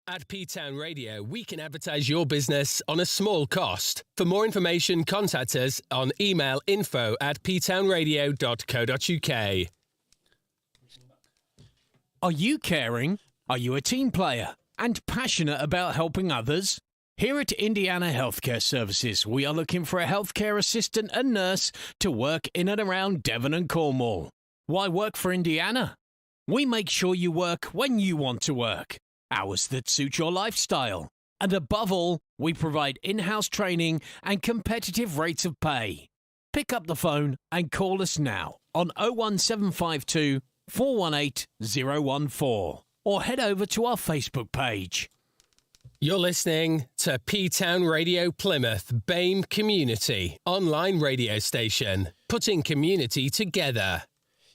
At P-Town Radio, we can advertise your business on a small cost. For more information, contact us on email info@ptownradio.co.uk. Are you caring? Are you a team player and passionate about helping others? Here at Indiana Healthcare Services, we are looking for a healthcare assistant and nurse to work in and around Devon and Cornwall. Why work for Indiana? We make sure you work when you want to work, hours that suit your lifestyle. And above all, we provide in-house training and competitive rates of pay. Pick up the phone and call us now on 01752 418 014 or head over to our Facebook page. You're listening to P-Town Radio Plymouth, BAME Community, online radio station, putting community together.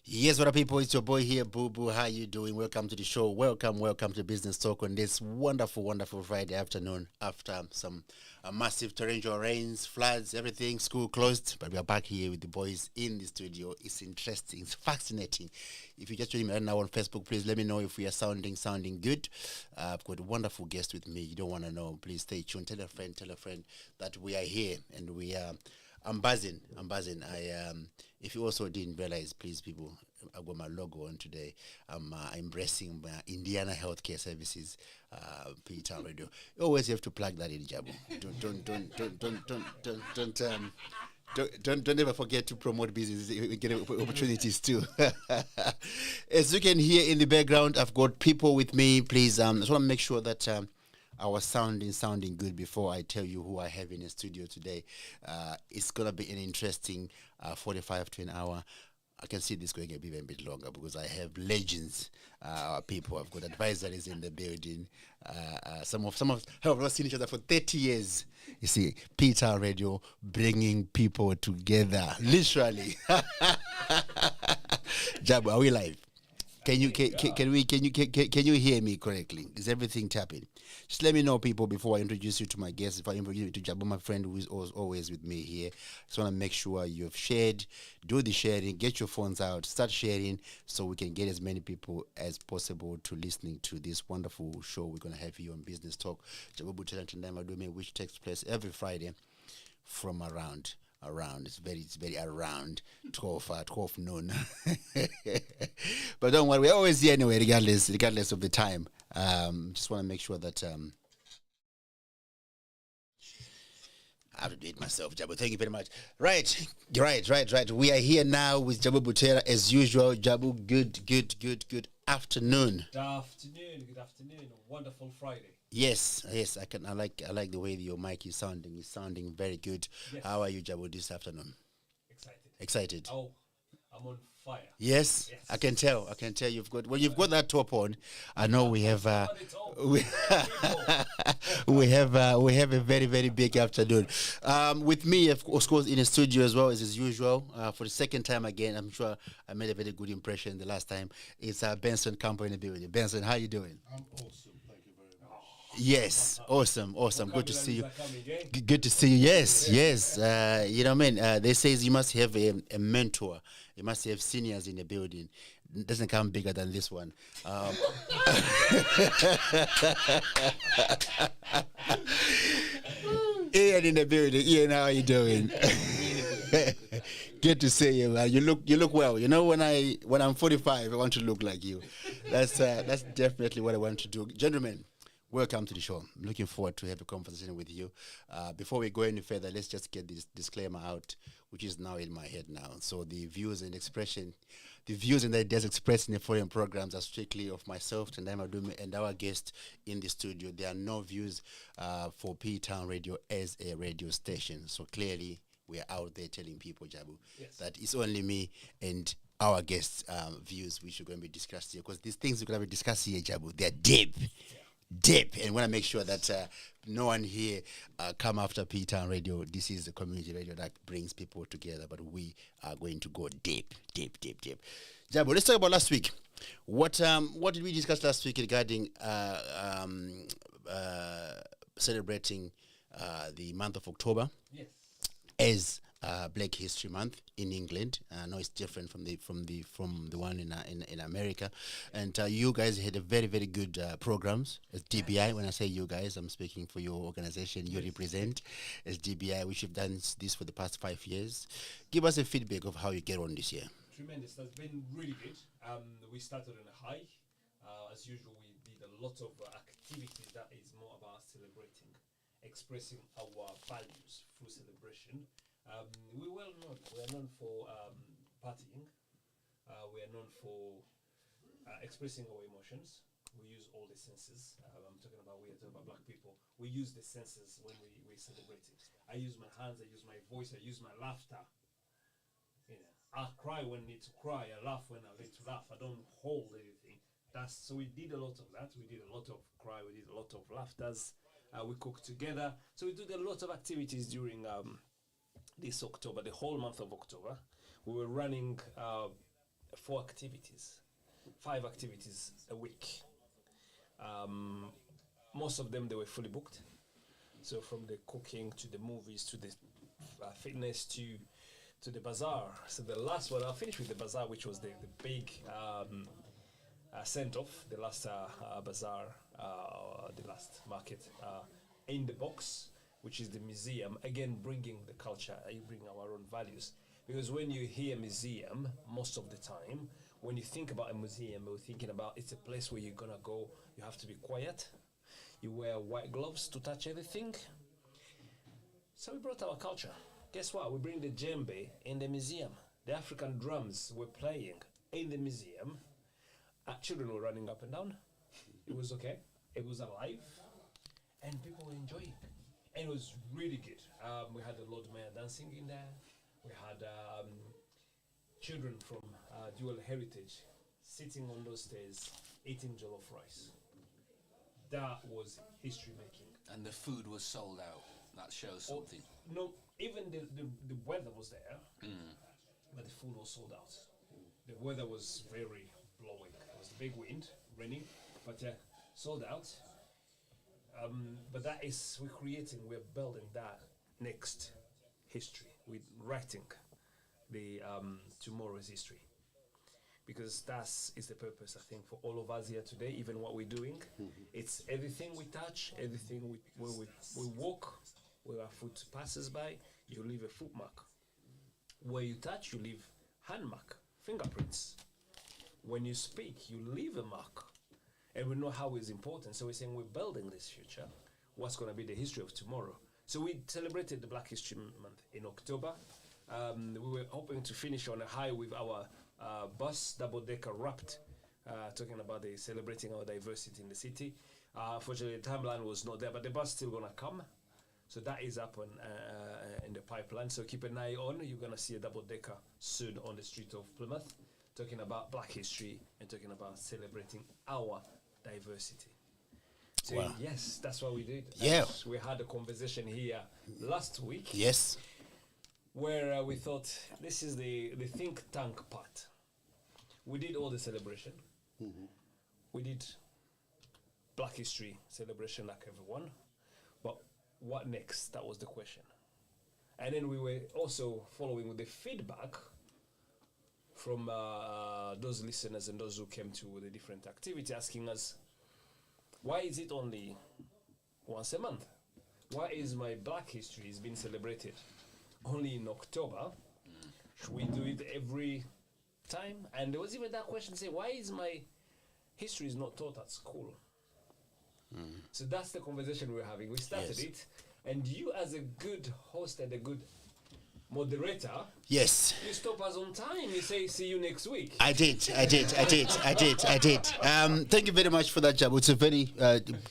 Yes, what up, people? It's your boy here, Boo Boo. How you doing? Welcome to the show. Welcome to Business Talk on this wonderful Friday afternoon after some massive torrential rains, floods, everything, school closed. But we are back here with the boys in the studio. It's interesting. It's fascinating. If you just join me right now on Facebook, please let me know if we are sounding good. I've got a wonderful guest with me. You don't want to know. Please stay tuned. Tell a friend that we are here and we are. I'm buzzing. If you also didn't realize, please, people, I've got my logo on today. I'm embracing Indiana Healthcare Services, P-Town Radio. You always have to plug that in, Jabo. Don't ever forget to promote business. We get opportunities too. As you can hear in the background, I've got people with me. Please, I just want to make sure that I was sounding good before I tell you who I have in the studio today. It's going to be an interesting 45 to an hour. I can see this going a bit longer because I have legends, people. I've got advisories in the building. Some of have seen each other for 30 years. You see, P-Town Radio bringing people together, literally. Jabo, are we live? Can you hear me correctly? Is everything tapping? Just let me know, people, before I introduce you to my guest. If I introduce you to Jabo, my friend who is always with me here, just want to make sure you've shared. Do the sharing. Get your phones out. Start sharing so we can get as many people as possible to listening to this wonderful show we're going to have here on Business Talk. Jabo, Butera, and Tendai, Madume, which takes place every Friday from around. It's very around 12 noon. But don't worry, we're always here anyway, regardless of the time. Just want to make sure that I have to do it myself, Jabo. Thank you very much. Right. We are here now with Jabo Butera as usual. Jabo, good afternoon. Good afternoon. A wonderful Friday. Yes. I like the way your mic is sounding. It's sounding very good. Yes. How are you, Jabo, this afternoon? Excited. Oh, I'm on fire. Yes. I can tell you've got that top on. I know we have we have a very, very big afternoon. With me, of course, in the studio as well as usual. For the second time again, I'm sure I made a very good impression the last time. It's Benson, Campbell in the building. Benson, how you doing? I'm awesome. Yes, awesome. Good to see you. Good to see you. Yes. You know what I mean? They say you must have a mentor. You must have seniors in the building. It doesn't come bigger than this one. Ian in the building. Ian, how are you doing? Good to see you, man. You look well. You know, when I'm 45, I want to look like you. That's definitely what I want to do, gentlemen. Welcome to the show. I'm looking forward to have a conversation with you. Before we go any further, let's just get this disclaimer out, which is now in my head now. So the views and the ideas expressed in the following programs are strictly of myself, Tendai, Madume, and our guest in the studio. There are no views for P-Town Radio as a radio station. So clearly, we are out there telling people, Jabo, that it's only me and our guests' views which are going to be discussed here. Because these things we're going to be discussed here, Jabo, they're deep, and want to make sure that no one here come after P-Town Radio. This is the community radio that brings people together, but we are going to go deep. Jabo, let's talk about last week. What did we discuss last week regarding celebrating the month of October? Yes. as Black History Month in England. I know it's different from the one in America, and you guys had a very very good programs as DBI. When I say you guys, I'm speaking for your organization you represent as DBI, which you've done this for the past 5 years. Give us a feedback of how you get on this year. Tremendous. That's been really good. We started on a high. As usual, we did a lot of activities that is more about celebrating, expressing our values through celebration. We're well known. We are known for partying. We are known for expressing our emotions. We use all the senses. I'm talking about black people. We use the senses when we celebrate it. I use my hands. I use my voice. I use my laughter. You know, I cry when I need to cry. I laugh when I need to laugh. I don't hold anything. So we did a lot of that. We did a lot of cry. We did a lot of laughters. We cooked together. So we did a lot of activities during this October, the whole month of October. We were running 5 activities a week. Most of them, they were fully booked. So from the cooking to the movies to the fitness to the bazaar. So the last one, I'll finish with the bazaar, which was the big send-off, the last bazaar, the last market in the box, which is the museum, again bringing the culture, you bring our own values. Because when you hear museum, most of the time, when you think about a museum, you're thinking about it's a place where you're gonna go, you have to be quiet, you wear white gloves to touch everything. So we brought our culture. Guess what? We bring the djembe in the museum. The African drums were playing in the museum. Children were running up and down. It was okay. It was alive. And people were enjoying. And it was really good. We had a Lord Mayor dancing in there. We had children from dual heritage sitting on those stairs eating jollof rice. That was history making. And the food was sold out. That shows something. No, even the weather was there, but the food was sold out. The weather was very blowing. It was a big wind, raining, but sold out. But that is, we're building that next history. We're writing the tomorrow's history. Because that is the purpose, I think, for all of us here today, even what we're doing. It's everything we touch, everything we walk, where our foot passes by, you leave a foot mark. Where you touch, you leave hand mark, fingerprints. When you speak, you leave a mark. And we know how it's important. So we're saying we're building this future. What's going to be the history of tomorrow? So we celebrated the Black History Month in October. We were hoping to finish on a high with our bus, double-decker wrapped, talking about celebrating our diversity in the city. Unfortunately, the timeline was not there, but the bus still going to come. So that is up in the pipeline. So keep an eye on. You're going to see a double-decker soon on the street of Plymouth, talking about Black history and talking about celebrating our diversity. So wow. Yes, that's what we did. Yeah. We had a conversation here last week. Yes. Where we thought this is the think tank part. We did all the celebration. We did Black history celebration like everyone. But what next? That was the question. And then we were also following with the feedback from those listeners and those who came to the different activity, asking us, why is it only once a month? Why is my Black history is being celebrated only in October? Should we do it every time? And there was even that question, say, why is my history is not taught at school? So that's the conversation we're having. We started it, and you as a good host and a good moderator, yes, you stop us on time. You say, see you next week. I did. Thank you very much for that, Jabo. It's a very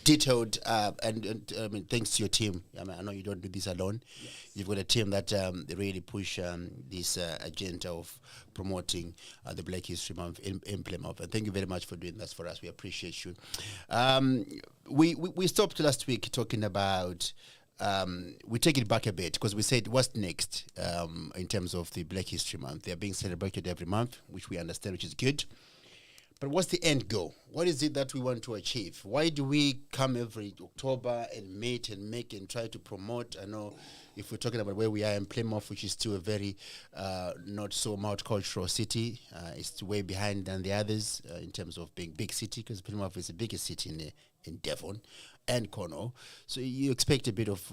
detailed and I mean, thanks to your team. I mean, I know you don't do this alone. Yes. You've got a team that really push this agenda of promoting the Black History Month in Plymouth. And thank you very much for doing that for us. We appreciate you. We stopped last week talking about. We take it back a bit because we said what's next in terms of the Black History Month. They are being celebrated every month, which we understand, which is good. But what's the end goal? What is it that we want to achieve? Why do we come every October and meet and make and try to promote? I know if we're talking about where we are in Plymouth, which is still a very not so multicultural city, it's way behind than the others in terms of being big city, because Plymouth is the biggest city in Devon and Cornwall. So you expect a bit of,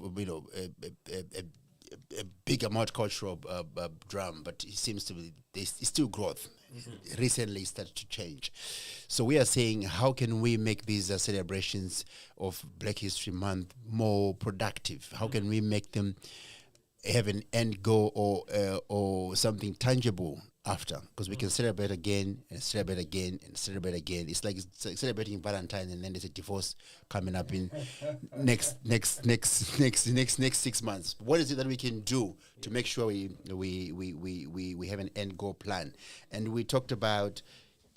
a bigger multicultural drum, but it seems to be it's still growth. Recently, it started to change. So we are saying, how can we make these celebrations of Black History Month more productive? How can we make them have an end goal or something tangible after? Because we can celebrate again and celebrate again and celebrate again. It's like celebrating Valentine, and then there's a divorce coming up in next 6 months. What is it that we can do to make sure we have an end goal plan? And we talked about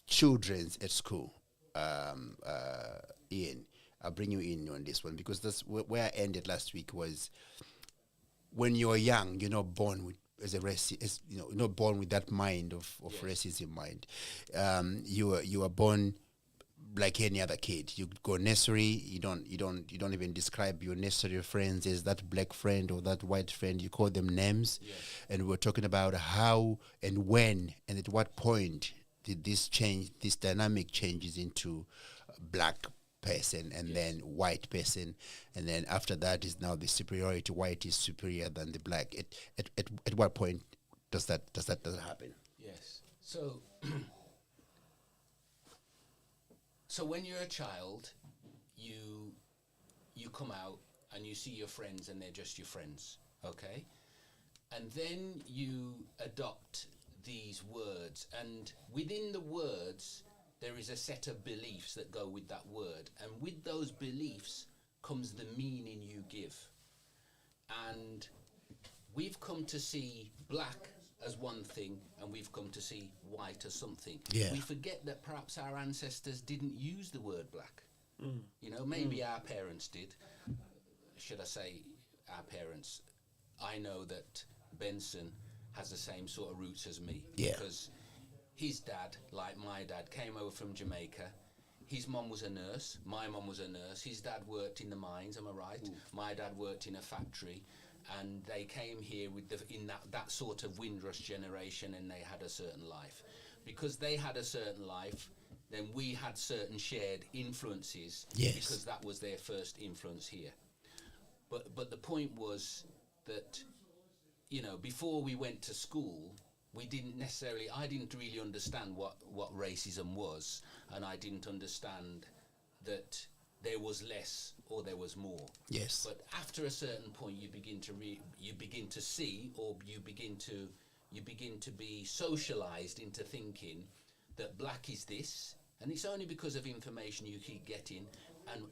children's at school. Ian, I'll bring you in on this one, because that's where I ended last week. Was when you're young, you're not born with you're not born with that mind of racism mind. You are born like any other kid. You go nursery, you don't even describe your nursery friends as that black friend or that white friend. You call them names. Yes. And we're talking about how and when and at what point did this change, this dynamic changes into black person and then white person, and then after that is now the superiority. White is superior than the black. At what point does that happen? Yes. So so when you're a child, you come out and you see your friends and they're just your friends, okay? And then you adopt these words, and within the words there is a set of beliefs that go with that word, and with those beliefs comes the meaning you give. And we've come to see black as one thing, and we've come to see white as something. Yeah. We forget that perhaps our ancestors didn't use the word black. You know, maybe our parents did. Should I say our parents? I know that Benson has the same sort of roots as me. Yeah. Because his dad, like my dad, came over from Jamaica. His mum was a nurse. My mum was a nurse. His dad worked in the mines, am I right? My dad worked in a factory. And they came here with in that sort of Windrush generation, and they had a certain life. Because they had a certain life, then we had certain shared influences. Yes. Because that was their first influence here. But the point was that, you know, before we went to school, I didn't really understand what racism was, and I didn't understand that there was less or there was more. Yes. But after a certain point, you begin to see, or you begin to be socialized into thinking that black is this, and it's only because of information you keep getting,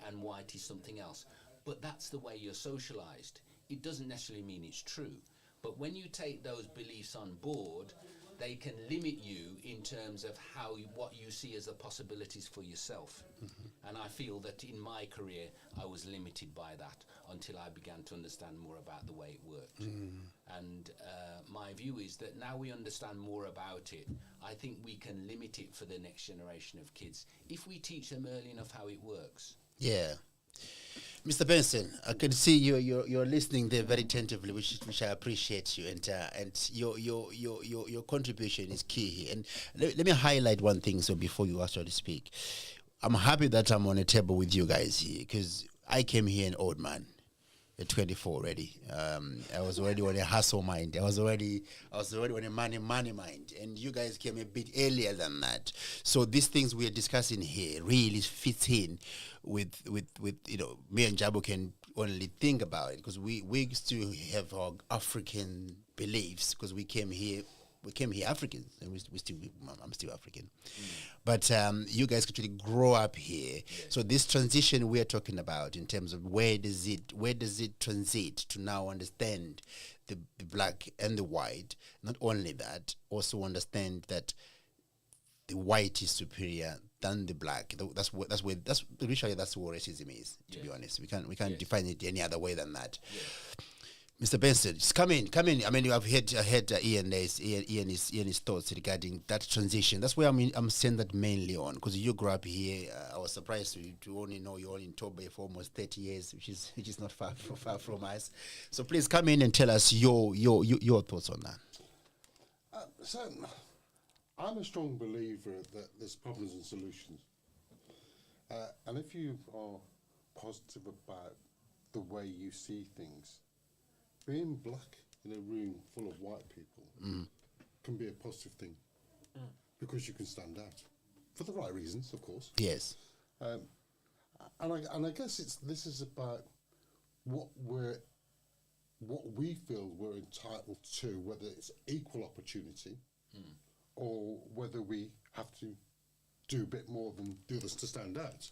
and white is something else. But that's the way you're socialized. It doesn't necessarily mean it's true. But when you take those beliefs on board, they can limit you in terms of what you see as the possibilities for yourself. Mm-hmm. And I feel that in my career, I was limited by that until I began to understand more about the way it worked. And my view is that now we understand more about it, I think we can limit it for the next generation of kids if we teach them early enough how it works. Yeah. Mr. Benson, I can see you're listening there very attentively, which I appreciate you, and your contribution is key here. And let me highlight one thing. So before you actually speak, I'm happy that I'm on a table with you guys here, because I came here an old man, at 24 already. I was already on a hustle mind. I was already on a money mind, and you guys came a bit earlier than that. So these things we are discussing here really fits in with me and Jabo can only think about it, because we still have our African beliefs, because we came here Africans, and I'm still African. But you guys actually grow up here. Yes. So this transition we are talking about, in terms of where does it transit to now understand the black and the white? Not only that, also understand that the white is superior than the black. That's what racism is. To be honest, we can't define it any other way than that. Yeah. Mr. Benson, just come in. I mean, you have heard Ian his thoughts regarding that transition. That's where I'm saying that mainly on, because you grew up here. I was surprised to only know you're in Torbay for almost 30 years, which is not far from us. So please come in and tell us your thoughts on that. So, I'm a strong believer that there's problems and solutions. And if you are positive about the way you see things, being black in a room full of white people can be a positive thing because you can stand out for the right reasons, of course. Yes. And I guess this is about what we feel we're entitled to, whether it's equal opportunity or whether we have to do a bit more than the others to stand out.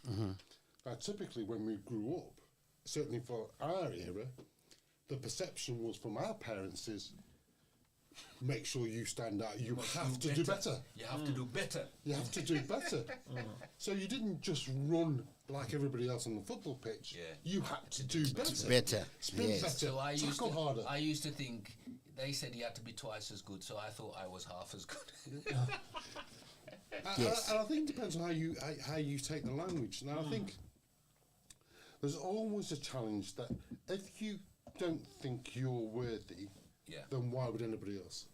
Now, typically when we grew up, certainly for our era, the perception was from our parents is, make sure you stand out. You have to do better. You have to do better. You have to do better. So you didn't just run like everybody else on the football pitch. Yeah. You had to do better. Better. Sprint Yes. better. So harder. I used to think they said you had to be twice as good, so I thought I was half as good. Yes. And I think it depends on how you take the language. Now, I think there's always a challenge that if you don't think you're worthy, then why would anybody else?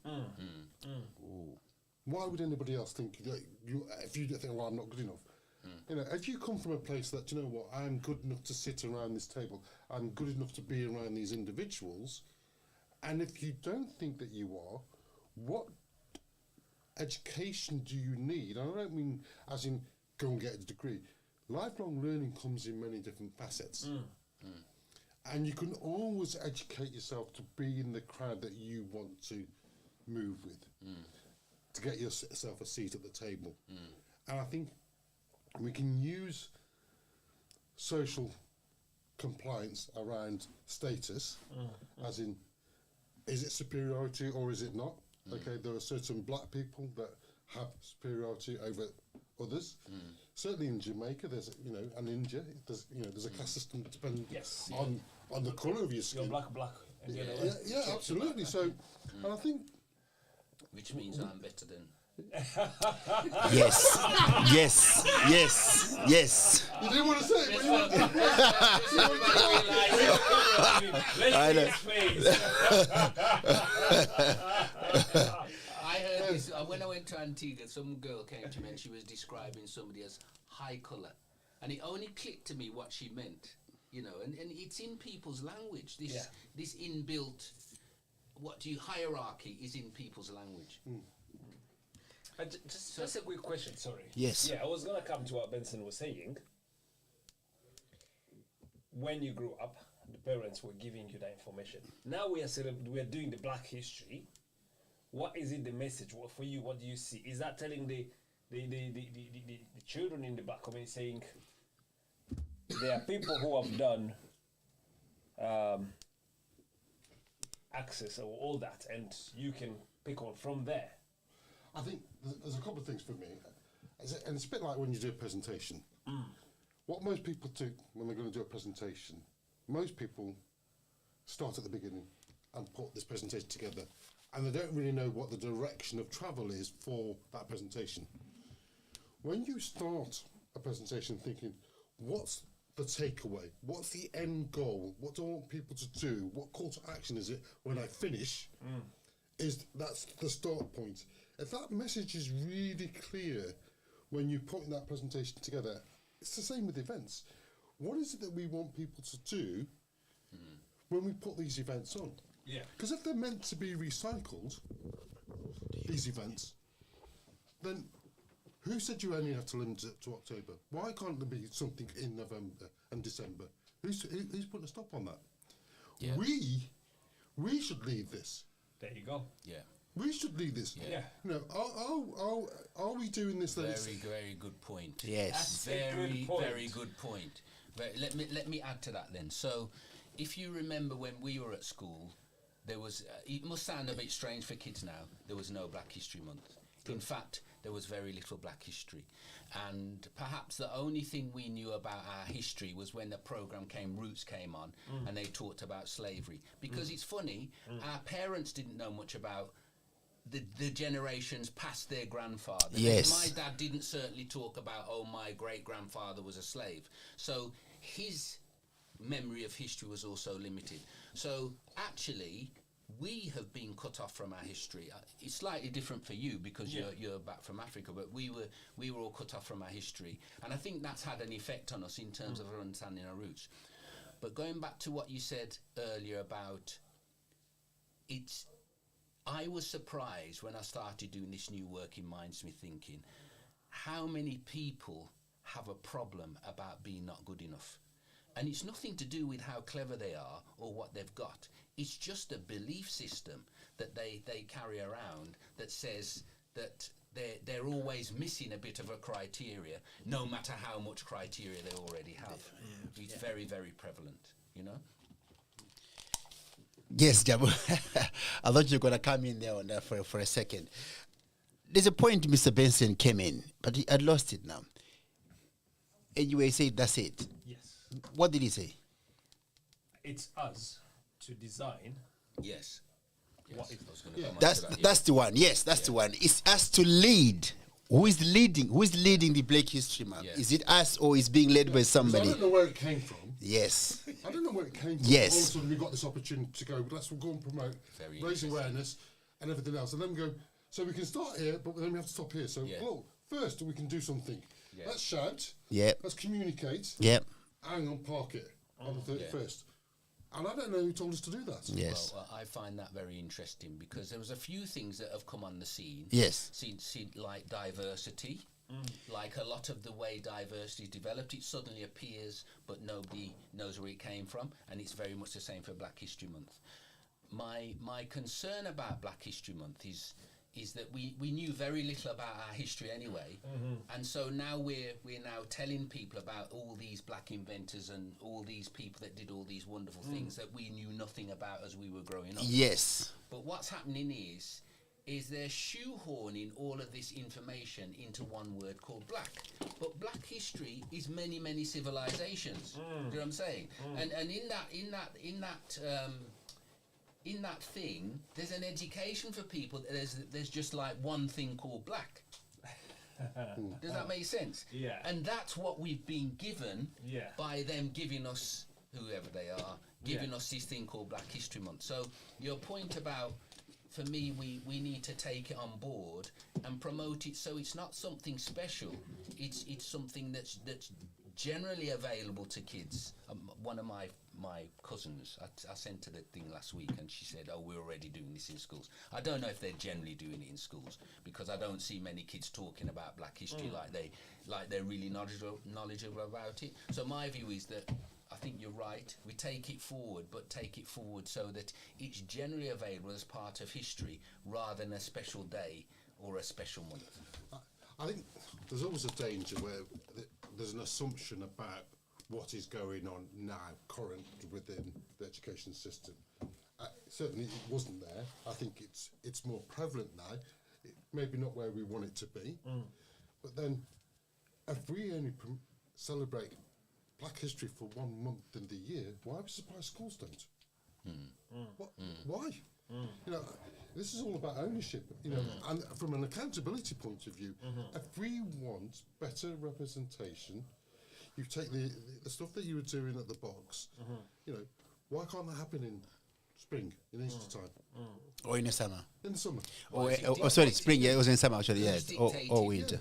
Why would anybody else think that if you don't think, well, I'm not good enough? You know, if you come from a place that, you know what, I'm good enough to sit around this table, I'm good enough to be around these individuals, and if you don't think that you are, what education do you need? And I don't mean as in go and get a degree. Lifelong learning comes in many different facets. And you can always educate yourself to be in the crowd that you want to move with, to get yourself a seat at the table. And I think we can use social compliance around status, as in, is it superiority or is it not? Okay, there are certain black people that have superiority over others. Certainly in Jamaica, there's and India, there's a caste system depending on the colour of your skin. You're black. And Yeah, absolutely. So, and I think, Which means I'm better than... Yes. you didn't want to say it, but you want Let's see his face. I heard this when I went to Antigua. Some girl came to me and she was describing somebody as high colour, and it only clicked to me what she meant. You know, and it's in people's language. This inbuilt hierarchy is in people's language. Just a quick question. Sorry. Yes. Yeah, I was gonna come to what Benson was saying. When you grew up, the parents were giving you that information. Now we are doing the Black History. What is it? The message? What for you? What do you see? Is that telling the children in the black community saying there are people who have done access or all that, and you can pick on from there? I think there's a couple of things for me, and it's a bit like when you do a presentation. What most people do when they're going to do a presentation, most people start at the beginning and put this presentation together, and they don't really know what the direction of travel is for that presentation. When you start a presentation thinking, what's the takeaway? What's the end goal? What do I want people to do? What call to action is it when I finish? That's the start point. If that message is really clear when you're putting that presentation together, it's the same with events. What is it that we want people to do when we put these events on? Yeah. Because if they're meant to be recycled, these events, then who said you only have to limit it to October? Why can't there be something in November and December? Who's putting a stop on that? Yeah. We should lead this. There you go. Yeah. We should lead this. Yeah. You know, are we doing this? Very good point. Yes. Very good point. Let me add to that then. So, if you remember when we were at school, there was. It must sound a bit strange for kids now. There was no Black History Month. In fact, there was very little black history. And perhaps the only thing we knew about our history was when the program Roots came on, and they talked about slavery. Because it's funny, our parents didn't know much about the generations past their grandfather. Yes. My dad didn't certainly talk about, oh, my great-grandfather was a slave. So his memory of history was also limited. So actually, we have been cut off from our history. It's slightly different for you because you're back from Africa, but we were all cut off from our history, and I think that's had an effect on us in terms of our understanding our roots. But going back to what you said earlier about I was surprised when I started doing this new work in Mindsmith thinking how many people have a problem about being not good enough. And it's nothing to do with how clever they are or what they've got. It's just a belief system that they carry around that says that they're always missing a bit of a criteria, no matter how much criteria they already have. It's very, very prevalent, you know? Yes, Jabo. I thought you were going to come in there on that for a second. There's a point Mr. Benson came in, but he had lost it now. Anyway, he said, that's it. Yes. What did he say? It's us to design. Yes. What is That's the one. Yes, that's the one. It's us to lead. Who is leading? Who is leading the Black History Month? Yeah. Is it us or is being led by somebody? I don't know where it came from. Yes. I don't know where it came from. Yes. All of a sudden we got this opportunity to go, let's go and promote, Very raise interesting. awareness and everything else. And then we go, so we can start here, but then we have to stop here. So, look, first we can do something. Yeah. Let's shout. Yep. Let's communicate. Yep. Hang on, park it on the 31st. And I don't know who told us to do that. Yes. Well, I find that very interesting because there was a few things that have come on the scene. Yes. Like diversity. Like a lot of the way diversity is developed, it suddenly appears, but nobody knows where it came from, and it's very much the same for Black History Month. My concern about Black History Month is that we knew very little about our history anyway, and so now we're now telling people about all these black inventors and all these people that did all these wonderful things that we knew nothing about as we were growing up. Yes. But what's happening is they're shoehorning all of this information into one word called black. But black history is many, many civilizations. Do you know what I'm saying? And in that thing, there's an education for people. There's just like one thing called black. Does that make sense? Yeah. And that's what we've been given Yeah. by them giving us, whoever they are, giving us this thing called Black History Month. So your point about, for me, we need to take it on board and promote it so it's not something special. It's something that's generally available to kids. One of my cousins, I sent her the thing last week and she said, oh, we're already doing this in schools. I don't know if they're generally doing it in schools because I don't see many kids talking about black history like they're really knowledgeable about it. So my view is that I think you're right. We take it forward, but take it forward so that it's generally available as part of history rather than a special day or a special month. I think there's always a danger where there's an assumption about what is going on now, current within the education system. Certainly it wasn't there. I think it's more prevalent now. Maybe not where we want it to be. But then if we only celebrate Black history for 1 month in the year, why are we surprised schools don't? Why? You know, this is all about ownership, you know, and from an accountability point of view, if we want better representation, you take the stuff that you were doing at the box, you know, why can't that happen in spring, in Easter time? Or in the summer. In the summer. Sorry, spring, yeah, it was in summer actually, yeah. Or winter.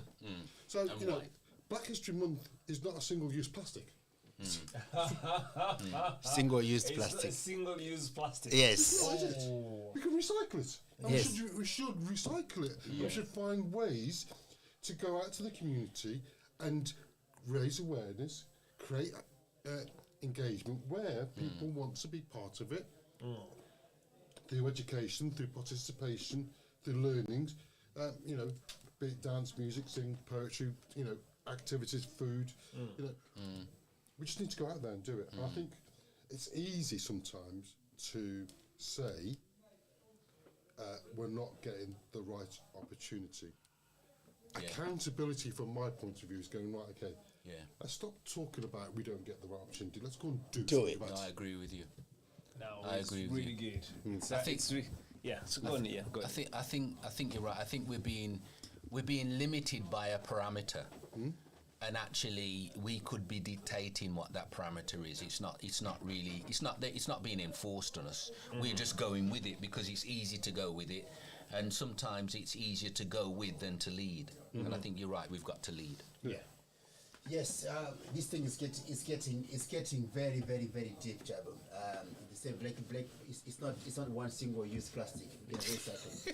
So, you know, Black History Month is not a single-use plastic. Single-use plastic. Single-use plastic. Yes. We can recycle it. And Yes. we should recycle it. We should find ways to go out to the community and raise awareness, create engagement where people want to be part of it through education, through participation, through learnings. You know, be it dance, music, sing, poetry. You know, activities, food. You know. We just need to go out there and do it. And I think it's easy sometimes to say we're not getting the right opportunity. accountability from my point of view is going, right, okay, Yeah. let's stop talking about we don't get the right opportunity. Let's go and do Do something it. about No, I agree with you. Now I it's agree with really you. good. It's, I think- it's yeah. So go on, yeah. Go I ahead. think you're right. I think we're being limited by a parameter, and actually we could be dictating what that parameter is. It's not being enforced on us. We're just going with it because it's easy to go with it, and sometimes it's easier to go with than to lead. And I think you're right. We've got to lead. Yeah. Yes, this thing is getting very, very, very deep, Jabo. They say black. It's not one single use plastic. You can recycle.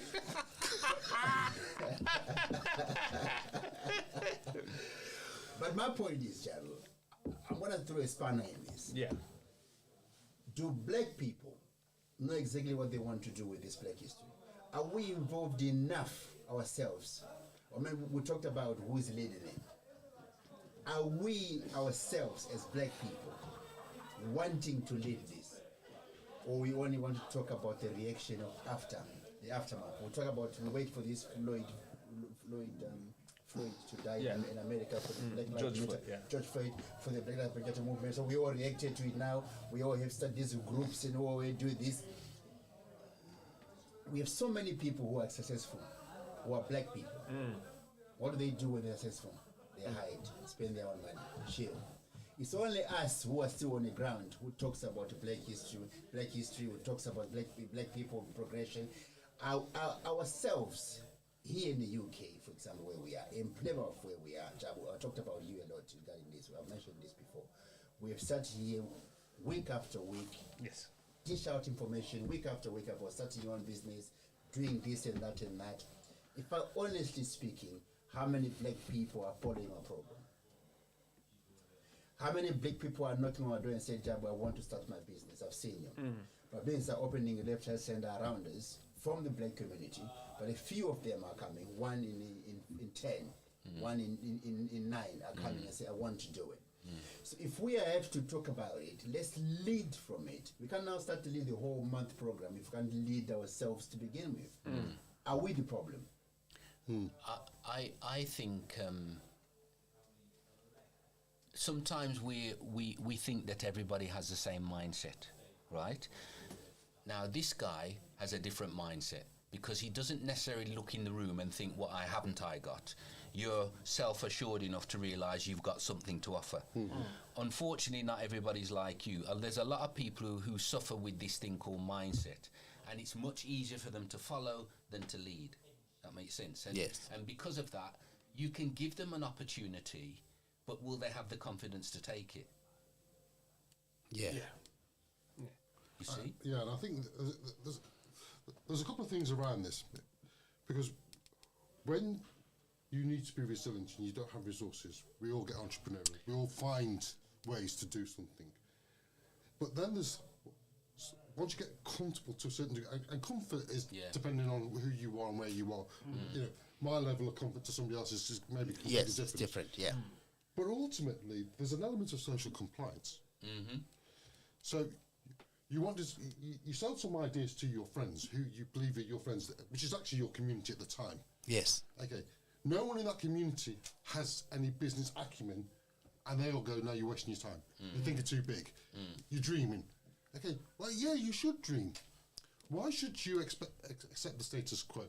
But my point is, Jabo, I'm gonna throw a spanner in this. Yeah. Do black people know exactly what they want to do with this black history? Are we involved enough ourselves? I mean, we talked about who's leading it. Are we ourselves as black people wanting to lead this? Or we only want to talk about the reaction of the aftermath? We wait for this Floyd to die in America for the Black Lives Matter. George Floyd for the Black Lives Matter movement. So we all reacted to it now. We all have started these groups and all we do this. We have so many people who are successful, who are black people. What do they do when they're successful? They hide, spend their own money, chill. It's only us who are still on the ground who talks about black history, who talks about black people progression. Ourselves here in the UK, for example, where we are, in Plymouth, where we are, Jabo, I talked about you a lot regarding this. I've mentioned this before. We have sat here week after week, Yes. dish out information week after week about starting your own business, doing this and that and that. If I honestly speaking, how many black people are following our program? How many black people are knocking on our door and saying, Jabo, I want to start my business? I've seen you. My business are opening a left, right, center around us from the black community, but a few of them are coming, one in 10, one in 9 are coming and say, I want to do it. So if we have to talk about it, let's lead from it. We can now start to lead the whole month program if we can lead ourselves to begin with. Are we the problem? I think sometimes we think that everybody has the same mindset, right? Now this guy has a different mindset because he doesn't necessarily look in the room and think, what haven't I got? You're self-assured enough to realise you've got something to offer. Unfortunately, not everybody's like you. There's a lot of people who suffer with this thing called mindset, and it's much easier for them to follow than to lead. That makes sense. And, Yes. and because of that, you can give them an opportunity, but will they have the confidence to take it? Yeah. You see? Yeah, and I think there's a couple of things around this, because when you need to be resilient and you don't have resources, we all get entrepreneurial. We all find ways to do something. But then once you get comfortable to a certain degree, and comfort is depending on who you are and where you are. You know, my level of comfort to somebody else is just maybe completely Yes, different. it's different, yeah. But ultimately, there's an element of social compliance. So you want to, you sell some ideas to your friends who you believe are your friends, which is actually your community at the time. Yes. Okay. No one in that community has any business acumen, and they all go, no, you're wasting your time. You think you're too big. You're dreaming. Okay, well, yeah, you should dream. Why should you accept the status quo?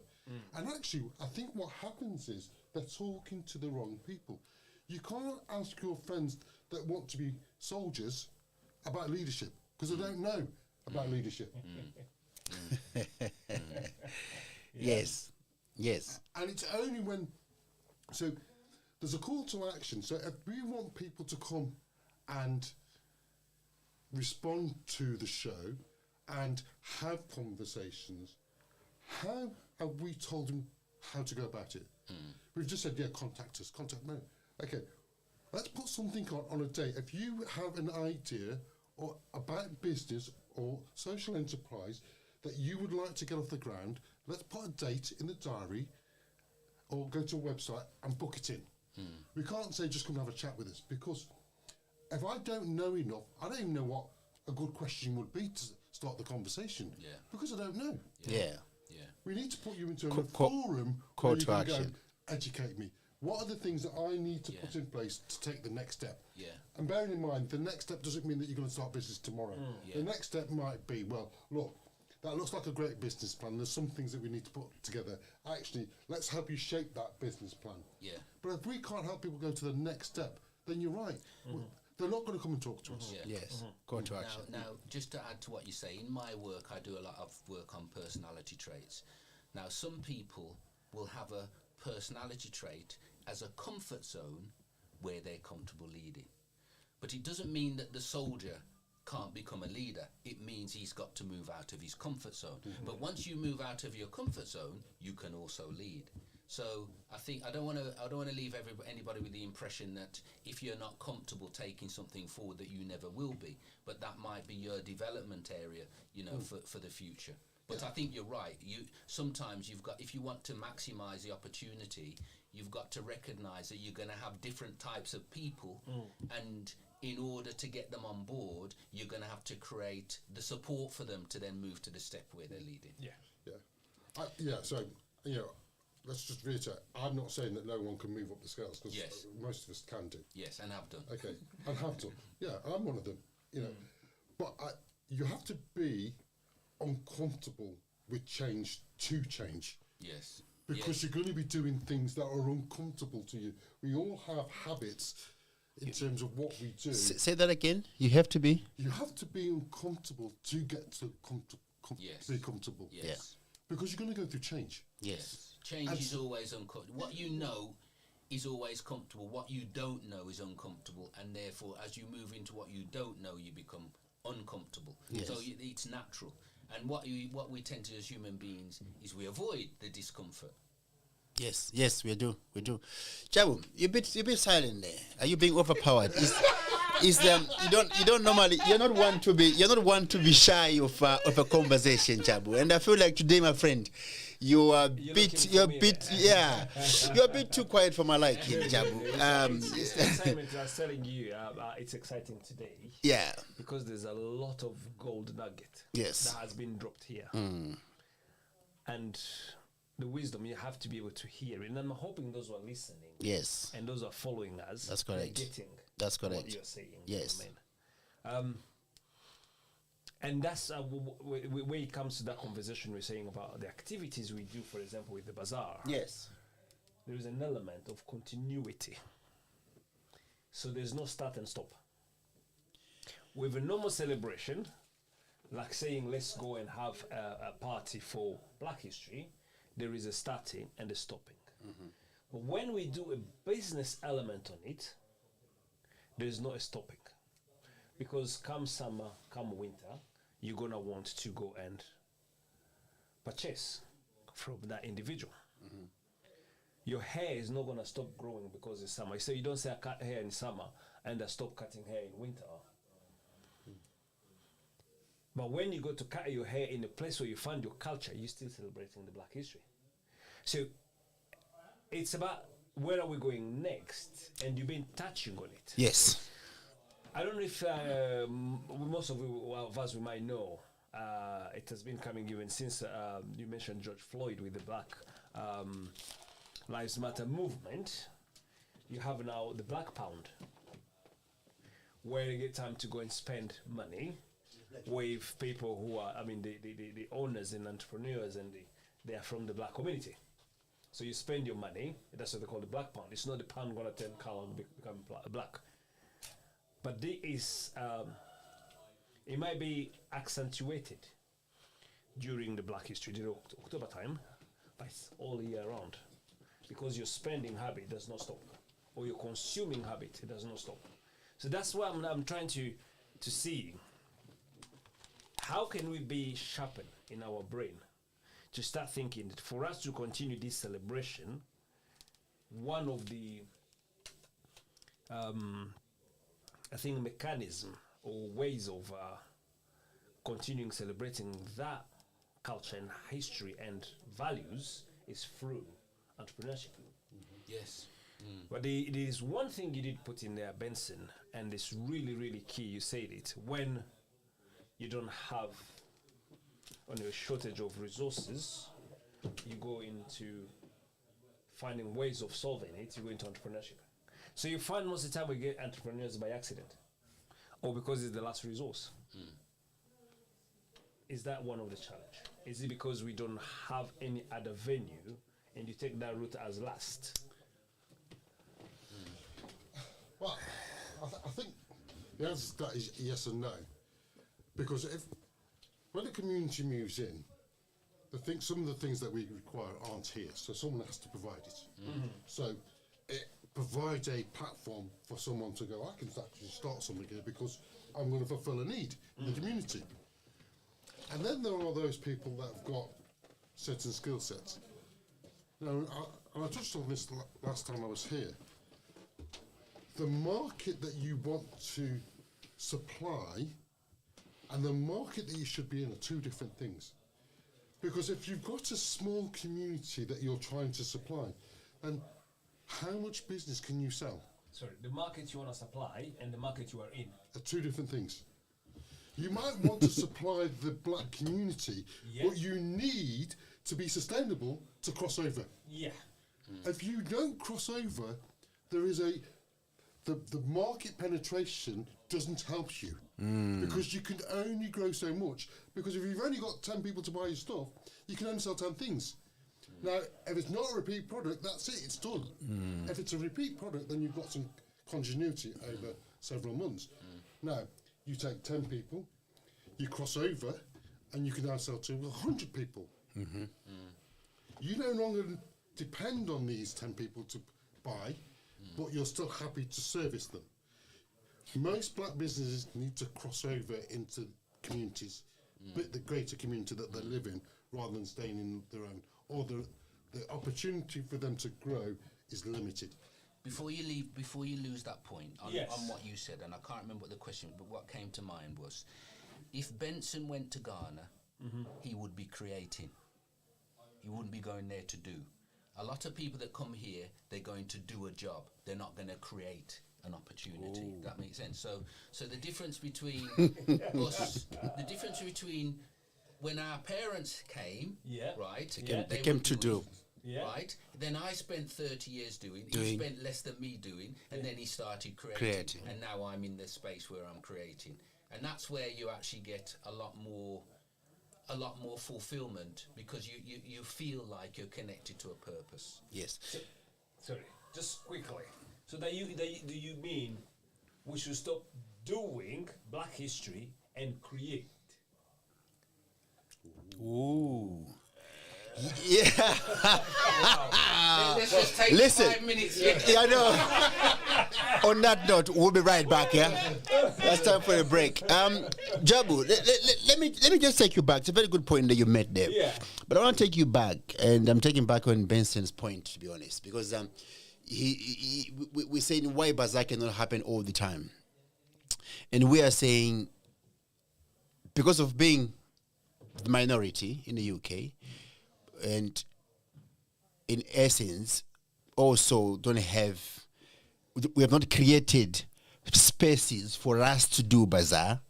And actually, I think what happens is they're talking to the wrong people. You can't ask your friends that want to be soldiers about leadership, because they don't know about leadership. Yes. Yes. And it's only when... So there's a call to action. So if we want people to come and respond to the show and have conversations, how have we told them how to go about it? We've just said, contact us, no. Okay, let's put something on a day. If you have an idea or about business or social enterprise that you would like to get off the ground, let's put a date in the diary or go to a website and book it in. We can't say just come and have a chat with us, because if I don't know enough, I don't even know what a good question would be to start the conversation. Yeah. Because I don't know. Yeah. Yeah. We need to put you into a Call forum call where you to can action. go, educate me. What are the things that I need to put in place to take the next step? Yeah. And bearing in mind, the next step doesn't mean that you're going to start business tomorrow. The next step might be, well, look, that looks like a great business plan. There's some things that we need to put together. Actually, let's help you shape that business plan. Yeah. But if we can't help people go to the next step, then you're right. They're not going to come and talk to us. Yeah. Yes. Go to action. Now, just to add to what you say, in my work, I do a lot of work on personality traits. Now, some people will have a personality trait as a comfort zone where they're comfortable leading. But it doesn't mean that the soldier can't become a leader. It means he's got to move out of his comfort zone. But once you move out of your comfort zone, you can also lead. So I think I don't want to leave anybody with the impression that if you're not comfortable taking something forward, that you never will be. But that might be your development area, for the future. But I think you're right. Sometimes if you want to maximise the opportunity, you've got to recognise that you're going to have different types of people, and in order to get them on board, you're going to have to create the support for them to then move to the step where they're leading. So let's just reiterate. I'm not saying that no one can move up the scales, because most of us can do. Yes, and have done. Okay, and have done. Yeah, I'm one of them. But you have to be uncomfortable with change to change. Yes. Because you're going to be doing things that are uncomfortable to you. We all have habits in terms of what we do. Say that again. You have to be. You have to be uncomfortable to get to be comfortable. Yes. Yeah. Because you're going to go through change. Yes. Change is always uncomfortable. What you know is always comfortable. What you don't know is uncomfortable. And therefore, as you move into what you don't know, you become uncomfortable. Yes. So it's natural. And what we tend to do as human beings is we avoid the discomfort. Yes, we do. Jabo, you're a bit silent there. Are you being overpowered? You you're not one to be shy of a conversation, Jabo. And I feel like today, my friend, you're a bit too quiet for my liking, Jabo. It's excitement. I was telling you, it's exciting today. Yeah. Because there's a lot of gold nugget. Yes. That has been dropped here. And the wisdom you have to be able to hear, and I'm hoping those who are listening, and those who are following us, that's correct. Are getting that's correct. what you're saying. Yes. And that's where it comes to that conversation we're saying about the activities we do, for example, with the bazaar. Yes. There is an element of continuity. So there's no start and stop. With a normal celebration, like saying let's go and have a party for Black History, there is a starting and a stopping. But when we do a business element on it, there's no stopping. Because come summer, come winter, you're going to want to go and purchase from that individual. Your hair is not going to stop growing because it's summer. So you don't say I cut hair in summer and I stop cutting hair in winter. But when you go to cut your hair in a place where you find your culture, you're still celebrating the Black History. So it's about where are we going next, and you've been touching on it. Yes. I don't know if most of us we might know. It has been coming even since you mentioned George Floyd with the Black Lives Matter movement. You have now the Black Pound, where you get time to go and spend money with people who are, the owners and entrepreneurs, and they are from the Black community. So you spend your money. That's what they call the Black Pound. It's not the pound going to turn color and become black. But this is, it might be accentuated during the Black History, October time, but it's all year round. Because your spending habit does not stop, or your consuming habit does not stop. So that's why I'm trying to see, how can we be sharpened in our brain to start thinking that for us to continue this celebration, one of the mechanism or ways of continuing celebrating that culture and history and values is through entrepreneurship. Yes. But there is one thing you did put in there, Benson, and it's really, really key. You said it. When you don't have a shortage of resources, you go into finding ways of solving it, you go into entrepreneurship. So you find most of the time we get entrepreneurs by accident, or because it's the last resource. Is that one of the challenge? Is it because we don't have any other venue, and you take that route as last? Well, I think the answer to that is yes and no. Because when a community moves in, some of the things that we require aren't here, so someone has to provide it. So it provides a platform for someone to go, I can actually start something here because I'm going to fulfill a need in the community. And then there are those people that have got certain skill sets. Now, I touched on this last time I was here. The market that you want to supply and the market that you should be in are two different things. Because if you've got a small community that you're trying to supply, then how much business can you sell? Sorry, the market you want to supply and the market you are in Are two different things. You might want to supply the black community, but you need to be sustainable to cross over. Yeah. If you don't cross over, there is the market penetration doesn't help you because you can only grow so much. Because if you've only got 10 people to buy your stuff, you can only sell 10 things. Now, if it's not a repeat product, that's it, it's done. If it's a repeat product, then you've got some continuity over several months. Now, you take 10 people, you cross over, and you can now sell to 100 people. You no longer depend on these 10 people to buy, but you're still happy to service them. Most black businesses need to cross over into communities, but the greater community that they live in, rather than staying in their own. Or the opportunity for them to grow is limited. Before you lose that point on what you said, and I can't remember what the question, but what came to mind was, if Benson went to Ghana, he would be creating. He wouldn't be going there to do. A lot of people that come here, they're going to do a job. They're not going to create an opportunity. That makes sense. So the difference between us, the difference between when our parents came, right? They came to do. Right? Then I spent 30 years doing. He spent less than me doing, and then he started creating. And now I'm in the space where I'm creating. And that's where you actually get a lot more fulfillment, because you feel like you're connected to a purpose. Yes. Sorry, just quickly. So do you mean we should stop doing Black history and create? Ooh. Yeah. Let's just take Listen. 5 minutes. Yeah, I know. On that note, we'll be right back. Yeah, that's time for a break. Jabo, let me just take you back. It's a very good point that you made there. Yeah. But I want to take you back, and I'm taking back on Benson's point, to be honest, because we're saying why bazaar cannot happen all the time, and we are saying because of being the minority in the UK. And in essence, also we have not created spaces for us to do bazaar.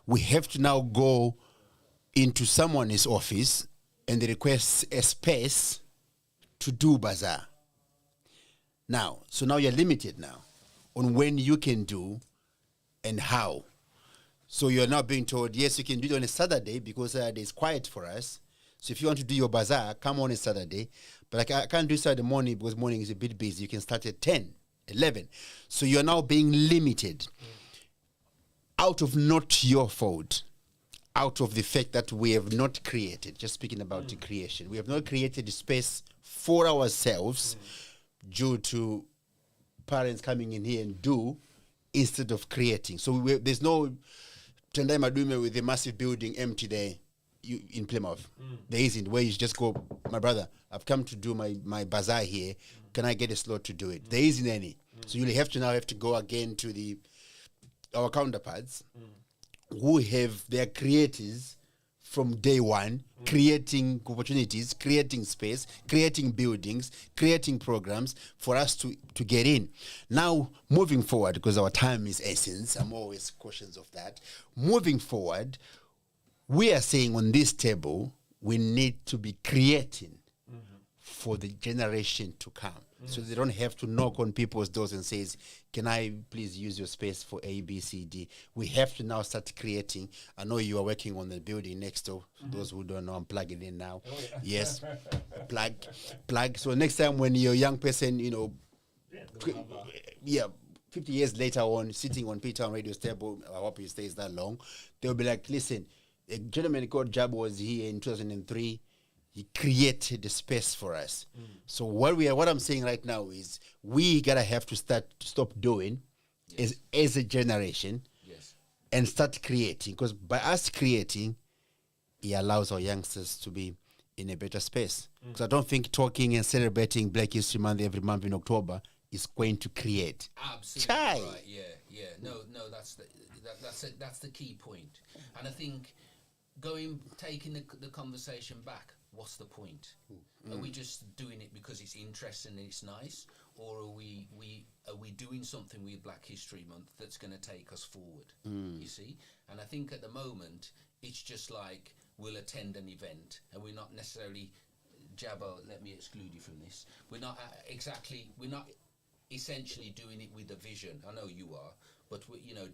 We have to now go into someone's office and request a space to do bazaar. So now you're limited now on when you can do and how. So you're now being told, yes, you can do it on a Saturday because it's quiet for us. So if you want to do your bazaar, come on a Saturday. But I can't do Saturday morning because morning is a bit busy. You can start at 10, 11. So you're now being limited out of not your fault, out of the fact that we have not created, just speaking about the creation, we have not created the space for ourselves due to parents coming in here and do instead of creating. So there's no Tendai Madume with a massive building empty there. In Plymouth, there isn't, where you just go, my brother, I've come to do my bazaar here. Can I get a slot to do it? There isn't any. So you'll have to go again to our counterparts who have their creators from day one, creating opportunities, creating space, creating buildings, creating programs for us to get in. Now, moving forward, because our time is essence, I'm always cautious of that. Moving forward, we are saying on this table, we need to be creating for the generation to come. So they don't have to knock on people's doors and says, can I please use your space for A, B, C, D? We have to now start creating. I know you are working on the building next door. Those who don't know, I'm plugging in now. Yes, plug. So next time when you're a young person, 50 years later on, sitting on P-Town radio's table, I hope he stays that long, they'll be like, listen, a gentleman called Jabo was here in 2003. He created the space for us. So what I'm saying right now is we gotta have to stop doing as a generation and start creating. Because by us creating, it allows our youngsters to be in a better space. Because I don't think talking and celebrating Black History Month every month in October is going to create. Absolutely right. Yeah. No, that's the key point. And I think taking the conversation back. What's the point? Are we just doing it because it's interesting and it's nice, or are we doing something with Black History Month that's going to take us forward? You see, and I think at the moment it's just like we'll attend an event and we're not necessarily Jabo. Let me exclude you from this. We're not essentially doing it with a vision. I know you are. But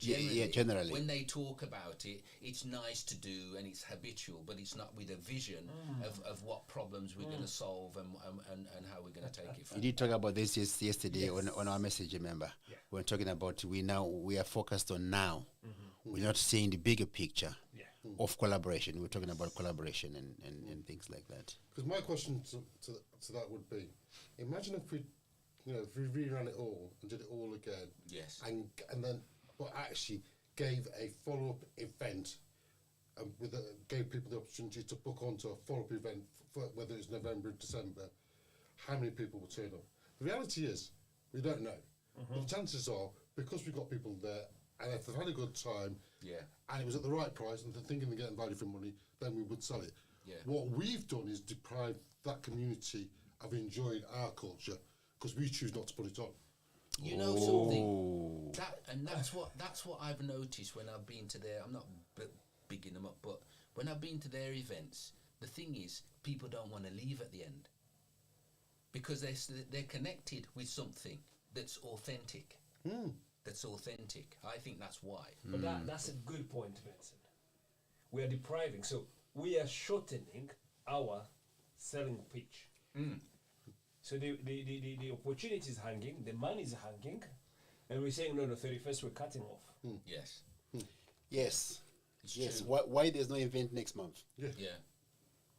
generally, when they talk about it, it's nice to do and it's habitual, but it's not with a vision of what problems we're going to solve and how we're going to take it forward. You did talk about this yesterday on our message, remember? Yeah. We were talking about we are focused on now. We're not seeing the bigger picture of collaboration. We're talking about collaboration and things like that. Because my question to that would be, imagine if we rerun it all and did it all again. Yes. And then, but actually gave a follow-up event, gave people the opportunity to book onto a follow-up event, for whether it's November or December. How many people will turn up? The reality is, we don't know. But the chances are, because we've got people there, and if they've had a good time, and it was at the right price, and they're thinking they're getting value for money, then we would sell it. Yeah. What we've done is deprive that community of enjoying our culture, because we choose not to put it on. You know something, that's what I've noticed when I've been to their. I'm not bigging them up, but when I've been to their events, the thing is, people don't want to leave at the end because they're connected with something that's authentic. That's authentic. I think that's why. But that's a good point, Benson. We are depriving, so we are shortening our selling pitch. So the opportunity is hanging, the money is hanging, and we're saying, no, 31st we're cutting off. Yes. Yes. Why there's no event next month? Yeah.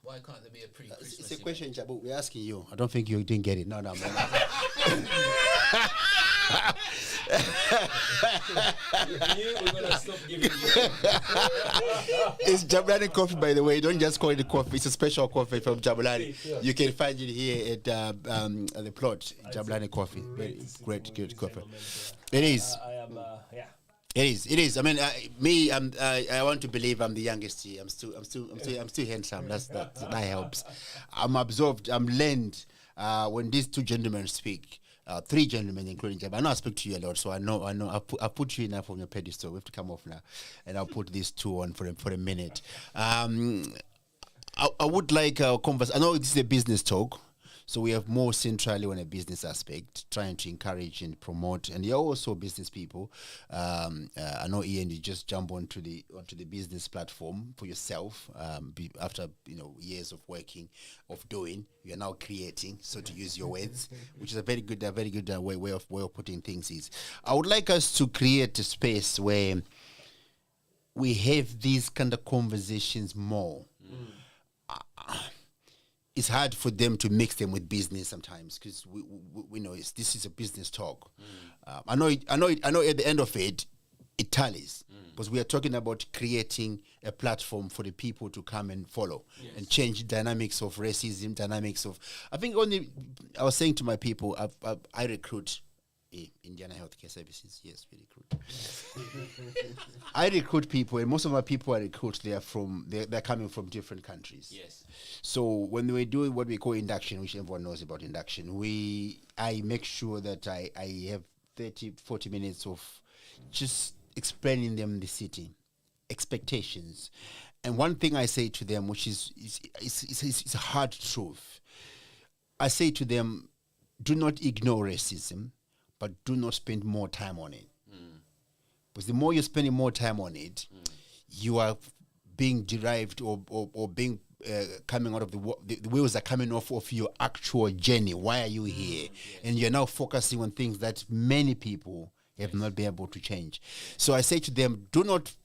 Why can't there be a pre-Christmas It's a question, Jabo. We're asking you. I don't think you didn't get it. No. You we're going to stop giving you. It's Jablani coffee, by the way. Don't just call it coffee. It's a special coffee from Jablani. You can find it here at the plot. Jablani coffee. Very great, good coffee. It is. It is. I mean, I want to believe I'm the youngest here. I'm still handsome. That helps. I'm absorbed. I'm learned when these two gentlemen speak. Three gentlemen, including Jabo. I know I speak to you a lot, so I know. I put you enough on your pedestal. We have to come off now, and I'll put these two on for a minute. I would like a converse. I know this is a business talk, so we have more centrally on a business aspect, trying to encourage and promote. And you're also business people. I know Ian, you just jump onto the business platform for yourself. After years of working, of doing, you're now creating. So to use your words, which is a very good way of putting things. Is I would like us to create a space where we have these kind of conversations more. It's hard for them to mix them with business sometimes because we know this is a business talk. I know. At the end of it tallies because we are talking about creating a platform for the people to come and follow and change dynamics of racism, dynamics of. I think I was saying to my people, I recruit. Indiana Healthcare Services, yes, we recruit. I recruit people, and most of my people I recruit, they're coming from different countries. Yes. So when we do what we call induction, which everyone knows about induction, I make sure that I have 30, 40 minutes of just explaining them the city, expectations, and one thing I say to them, which is a hard truth. I say to them, do not ignore racism, but do not spend more time on it. Because the more you're spending more time on it, you are being derived or being coming out of the wheels are coming off of your actual journey. Why are you here? And you're now focusing on things that many people have not been able to change. So I say to them, do not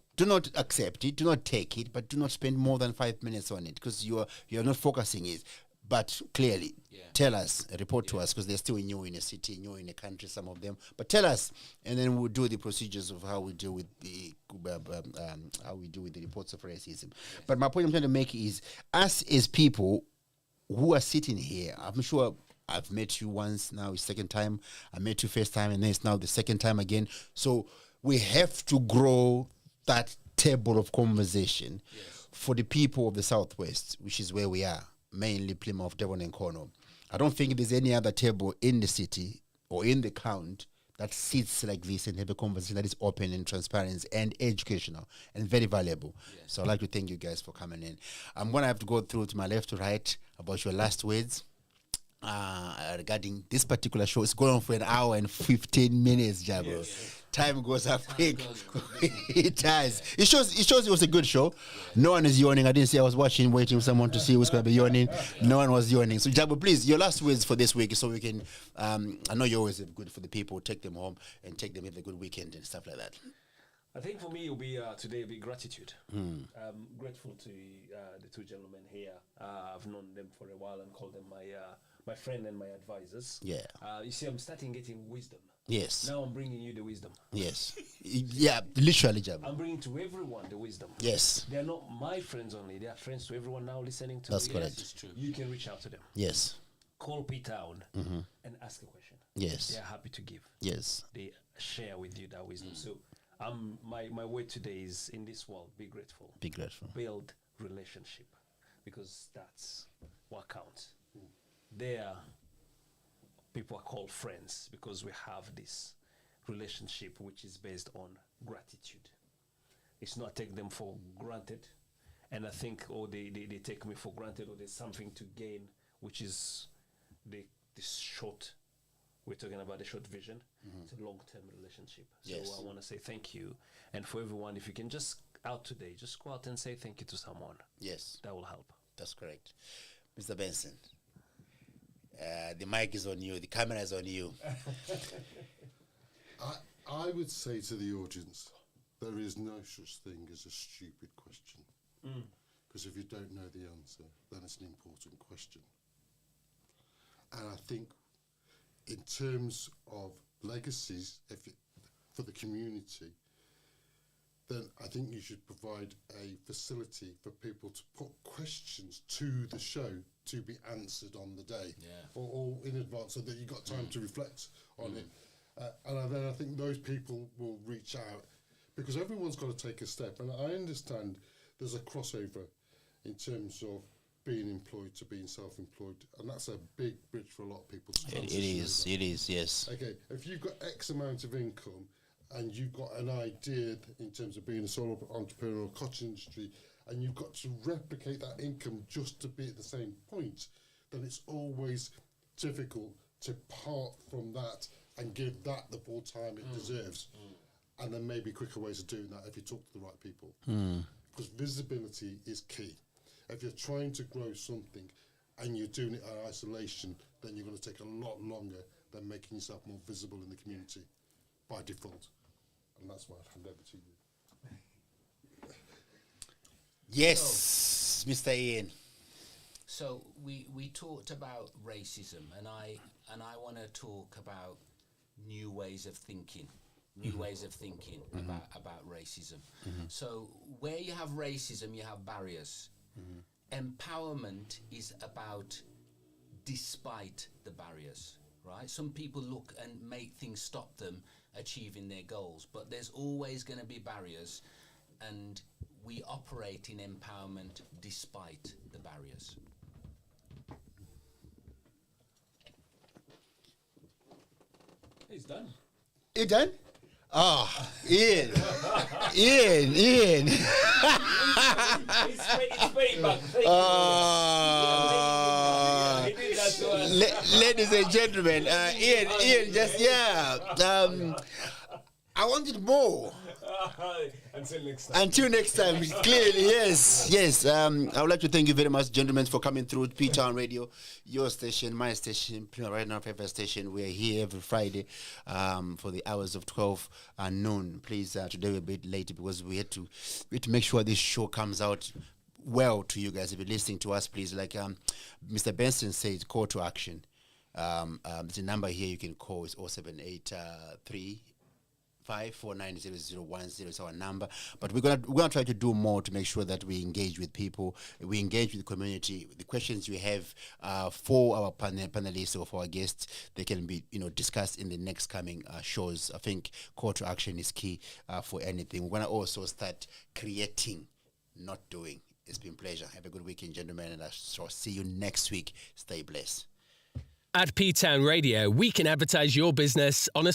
accept it, do not take it, but do not spend more than 5 minutes on it, because you're not focusing it. But clearly, tell us, report to us, because they're still new in a city, new in a country, some of them. But tell us, and then we'll do the procedures of how we deal with the reports of racism. But my point I'm trying to make is, us as people who are sitting here, I'm sure I've met you once, now it's second time. I met you first time, and then it's now the second time again. So we have to grow that table of conversation for the people of the Southwest, which is where we are. Mainly Plymouth, Devon and Cornwall. I don't think there's any other table in the city or in the county that sits like this and have a conversation that is open and transparent and educational and very valuable. So I'd like to thank you guys for coming in. I'm going to have to go through to my left to right about your last words regarding this particular show. It's going on for an hour and 15 minutes, Jabo. Time goes up quick. It does. It shows it was a good show. No one is yawning. I didn't say I was waiting for someone to see who's going to be yawning. No one was yawning. So Jabo, please, your last words for this week, so we can, I know you're always good for the people, take them home and take them have a good weekend and stuff like that. I think for me, it'll be today will be gratitude. I'm grateful to the two gentlemen here. I've known them for a while and call them my friend and my advisors. Yeah. You see, I'm starting getting wisdom. Yes. Now I'm bringing you the wisdom. Yes. Yeah, literally, Jabo. I'm bringing to everyone the wisdom. Yes. They're not my friends only. They are friends to everyone now listening to That's me. correct. Yes, true. You can reach out to them. Yes. Call P-Town and ask a question. Yes. They are happy to give. Yes. They share with you that wisdom. So my word today is, in this world, be grateful. Be grateful. Build relationship, because that's what counts. There, people are called friends because we have this relationship which is based on gratitude. It's not take them for granted, and I think they take me for granted, or there's something to gain, which is this short. We're talking about the short vision. It's a long-term relationship. So I want to say thank you. And for everyone, if you can just out today, just go out and say thank you to someone. Yes. That will help. That's correct. Mr. Benson, the mic is on you. The camera is on you. I would say to the audience, there is no such thing as a stupid question. Because if you don't know the answer, then it's an important question. And I think in terms of legacies for the community, then I think you should provide a facility for people to put questions to the show to be answered on the day or in advance, so that you've got time to reflect on it. And then I think those people will reach out, because everyone's got to take a step. And I understand there's a crossover in terms of being employed to being self-employed, and that's a big bridge for a lot of people to transition. It is, yes. Okay, if you've got X amount of income and you've got an idea in terms of being a solo entrepreneur or cottage industry, and you've got to replicate that income just to be at the same point, then it's always difficult to part from that and give that the full time it deserves. And there may be quicker ways of doing that if you talk to the right people. Because visibility is key. If you're trying to grow something and you're doing it in isolation, then you're going to take a lot longer than making yourself more visible in the community by default. And that's why I'd hand over to you. Yes, Mr. Ian. So we talked about racism, and I want to talk about new ways of thinking. About racism. So where you have racism, you have barriers. Empowerment is about despite the barriers, right? Some people look and make things stop them achieving their goals, but there's always going to be barriers, and we operate in empowerment despite the barriers. It's done. You done? Oh, Ian. Ian. It's paid back. Thank you. He did that to us. Ladies and gentlemen, Ian, just I wanted more. Until next time, clearly, yes. I would like to thank you very much, gentlemen, for coming through P-Town Radio, your station, my station, right now, favorite station. We are here every Friday for the hours of 12 noon. Please, today we're a bit late because we had to make sure this show comes out well to you guys. If you're listening to us, please, like Mr. Benson said, call to action. The number here you can call is 0783 5490010 is our number, but we're gonna try to do more to make sure that we engage with people, we engage with the community. The questions you have for our panelists or for our guests, they can be discussed in the next coming shows. I think call to action is key for anything. We're gonna also start creating, not doing. It's been a pleasure. Have a good weekend, gentlemen, and I shall see you next week. Stay blessed. At P-Town Radio, we can advertise your business on a